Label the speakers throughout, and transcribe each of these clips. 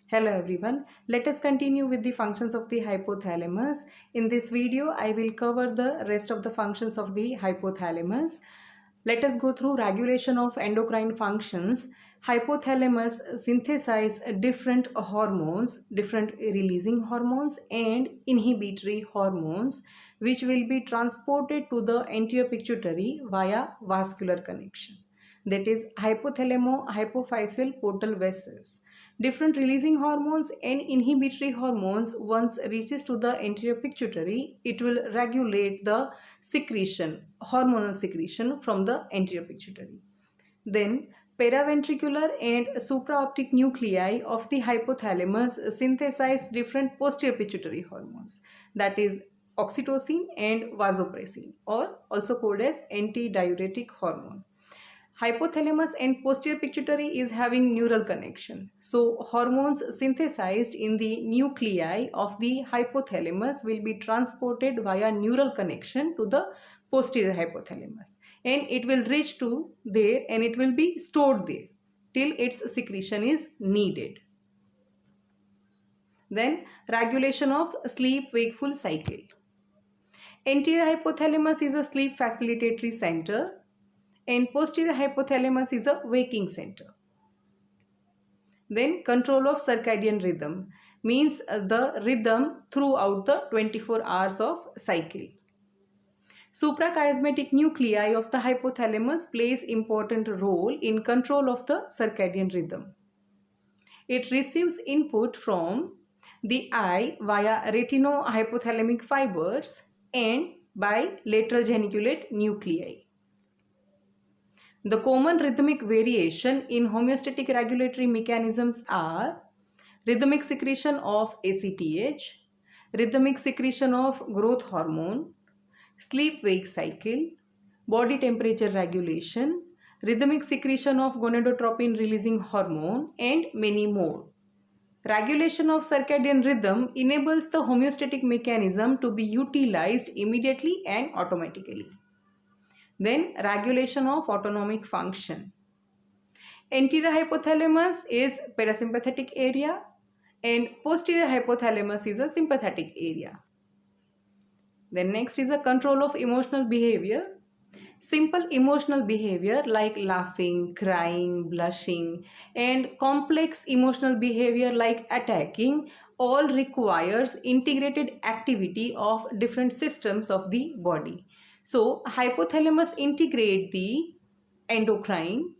Speaker 1: Hello everyone, let us continue with the functions of the hypothalamus. In this video, I will cover the rest of the functions of the hypothalamus. Let us go through regulation of endocrine functions. Hypothalamus synthesize different hormones, different releasing hormones and inhibitory hormones which will be transported to the anterior pituitary via vascular connection. That is hypothalamo-hypophyseal portal vessels. Different releasing hormones and inhibitory hormones once reaches to the anterior pituitary, it will regulate the secretion, hormonal secretion from the anterior pituitary. Then paraventricular and supraoptic nuclei of the hypothalamus synthesize different posterior pituitary hormones, that is oxytocin and vasopressin, or also called as antidiuretic hormone. Hypothalamus and posterior pituitary is having neural connection. So hormones synthesized in the nuclei of the hypothalamus will be transported via neural connection to the posterior hypothalamus, and it will reach to there and it will be stored there till its secretion is needed. Then regulation of sleep-wakeful cycle. Anterior hypothalamus is a sleep facilitatory center and posterior hypothalamus is a waking center. Then control of circadian rhythm means the rhythm throughout the 24 hours of cycle. Suprachiasmatic nuclei of the hypothalamus plays important role in control of the circadian rhythm. It receives input from the eye via retinohypothalamic fibers and by lateral geniculate nuclei. The common rhythmic variation in homeostatic regulatory mechanisms are rhythmic secretion of ACTH, rhythmic secretion of growth hormone, sleep-wake cycle, body temperature regulation, rhythmic secretion of gonadotropin releasing hormone, and many more. Regulation of circadian rhythm enables the homeostatic mechanism to be utilized immediately and automatically. Then regulation of autonomic function. Anterior hypothalamus is parasympathetic area and posterior hypothalamus is a sympathetic area. Then next is a control of emotional behavior. Simple emotional behavior like laughing, crying, blushing, and complex emotional behavior like attacking all requires integrated activity of different systems of the body. So hypothalamus integrate the endocrine,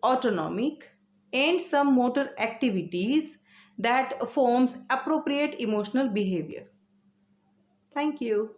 Speaker 1: autonomic, and some motor activities that forms appropriate emotional behavior. Thank you.